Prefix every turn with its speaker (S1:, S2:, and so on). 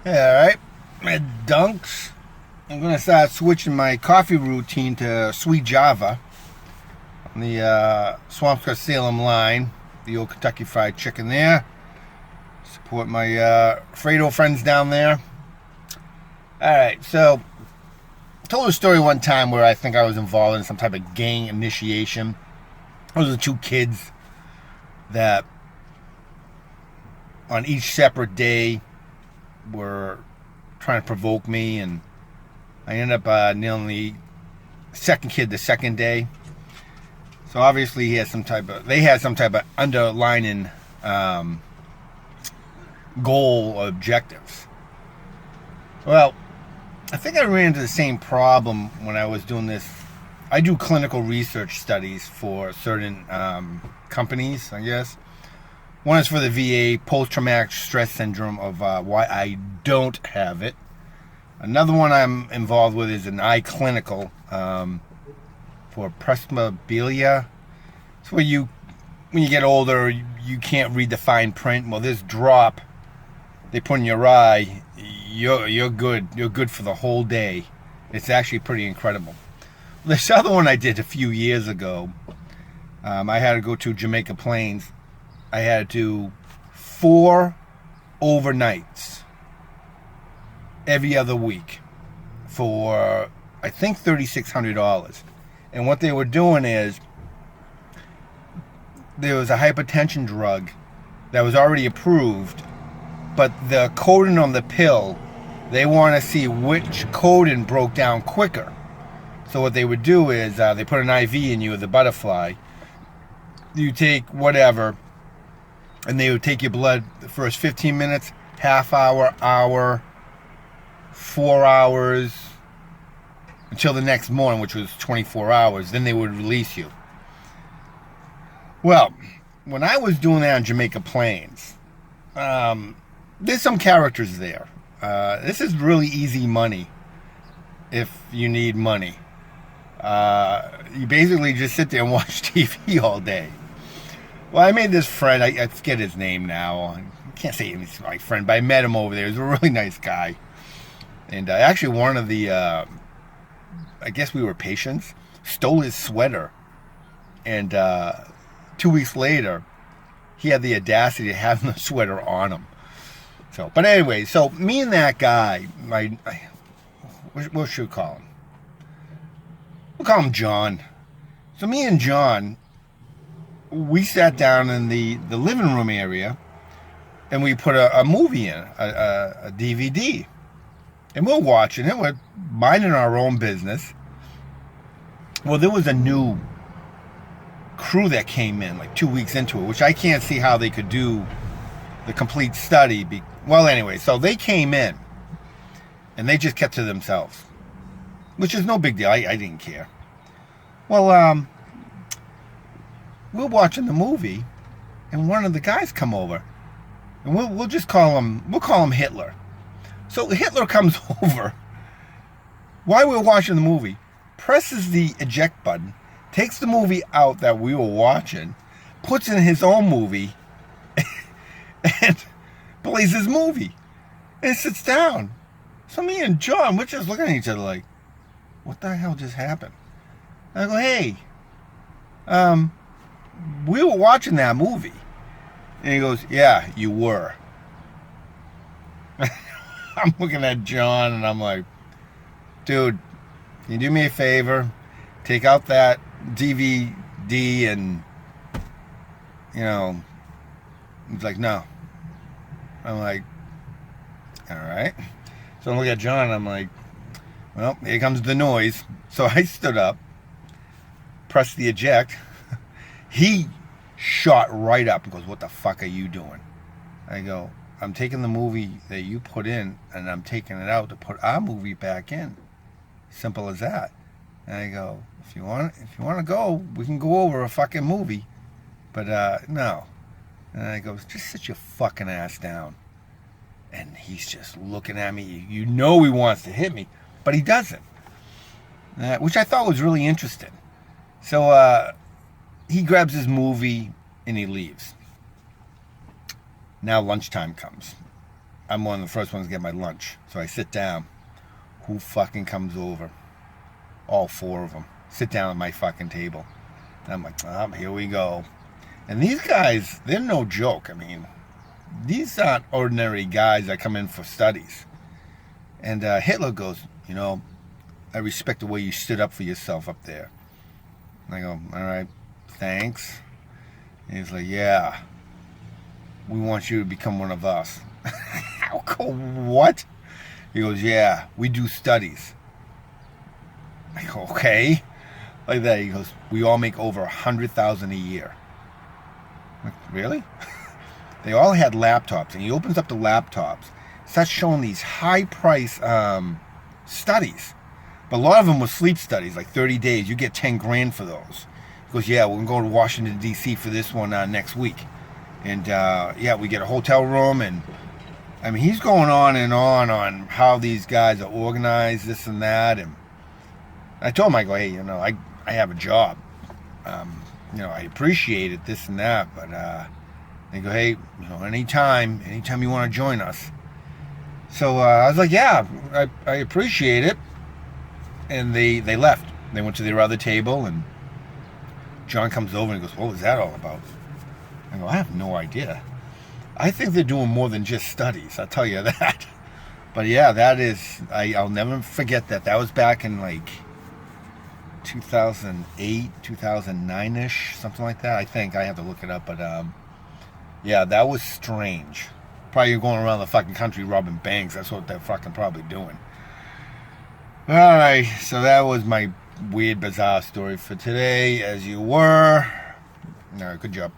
S1: Alright, my dunks. I'm going to start switching my coffee routine to sweet Java on the Swampscott Salem line, the old Kentucky Fried Chicken there. Support my Fredo friends down there. Alright, so I told a story one time where I think I was involved in some type of gang initiation. Those are the two kids that on each separate day were trying to provoke me, and I ended up nailing the second kid the second day. So obviously they had some type of underlining goal or objectives. Well, I think I ran into the same problem when I was doing this. I do clinical research studies for certain companies, I guess. One is for the VA, post-traumatic stress syndrome, of why I don't have it. Another one I'm involved with is an eye clinical for presbyopia. It's where when you get older, you can't read the fine print. Well, this drop they put in your eye, you're good. You're good for the whole day. It's actually pretty incredible. This other one I did a few years ago, I had to go to Jamaica Plains. I had to do 4 overnights every other week for, I think, $3,600. And what they were doing is, there was a hypertension drug that was already approved, but the coding on the pill, they want to see which coding broke down quicker. So what they would do is, they put an IV in you with a butterfly. You take whatever, and they would take your blood the first 15 minutes, half hour, 4 hours, until the next morning, which was 24 hours. Then they would release you. Well, when I was doing that on Jamaica Plains, there's some characters there. This is really easy money if you need money. You basically just sit there and watch TV all day. Well, I made this friend, I forget his name now. I can't say he's my friend, but I met him over there. He was a really nice guy. And actually one of the, I guess we were patients, stole his sweater. And 2 weeks later, he had the audacity to have the sweater on him. So, but anyway, so me and that guy, what should we call him? We'll call him John. So me and John, we sat down in the living room area, and we put a movie in, a DVD. And we're watching it. We're minding our own business. Well, there was a new crew that came in like 2 weeks into it, which I can't see how they could do the complete study. Well, anyway, so they came in, and they just kept to themselves, which is no big deal. I didn't care. Well, we're watching the movie, and one of the guys come over, and we'll just call him Hitler. So Hitler comes over while we're watching the movie, presses the eject button, takes the movie out that we were watching, puts in his own movie, and plays his movie, and sits down. So me and John, we're just looking at each other like, what the hell just happened? And I go, hey, we were watching that movie. And he goes, yeah, you were. I'm looking at John, and I'm like, dude, can you do me a favor? Take out that DVD and, he's like, no. I'm like, all right. So I look at John, and I'm like, well, here comes the noise. So I stood up, pressed the eject. He shot right up and goes, what the fuck are you doing? I go, I'm taking the movie that you put in, and I'm taking it out to put our movie back in. Simple as that. And I go, if you want to go, we can go over a fucking movie. But no. And I go, just sit your fucking ass down. And he's just looking at me. You know he wants to hit me, but he doesn't. Which I thought was really interesting. So he grabs his movie and he leaves. Now lunchtime comes. I'm one of the first ones to get my lunch. So I sit down. Who fucking comes over? All four of them. Sit down at my fucking table. And I'm like, oh, here we go. And these guys, they're no joke. I mean, these aren't ordinary guys that come in for studies. And Hitler goes, you know, I respect the way you stood up for yourself up there. And I go, all right, thanks. And he's like, yeah, we want you to become one of us. I go, what? He goes, yeah, we do studies. I go, okay. Like that. He goes, we all make over $100,000 a year. I'm like, really? They all had laptops, and he opens up the laptops, starts showing these high-price studies. But a lot of them were sleep studies, like 30 days. You get 10 grand for those. He goes, yeah, we're going to go to Washington, D.C. for this one next week. And, yeah, we get a hotel room. And, I mean, he's going on how these guys are organized, this and that. And I told him, I go, hey, you know, I have a job. You know, I appreciate it, this and that. But they go, hey, you know, anytime you want to join us. So I was like, yeah, I appreciate it. And they left. They went to their other table, and John comes over and goes, what was that all about? I go, I have no idea. I think they're doing more than just studies, I'll tell you that. But yeah, that is, I'll never forget that. That was back in like 2008, 2009-ish, something like that. I think I have to look it up, but yeah, that was strange. Probably going around the fucking country robbing banks. That's what they're fucking probably doing. Alright, so that was my weird, bizarre story for today, as you were. Alright, good job.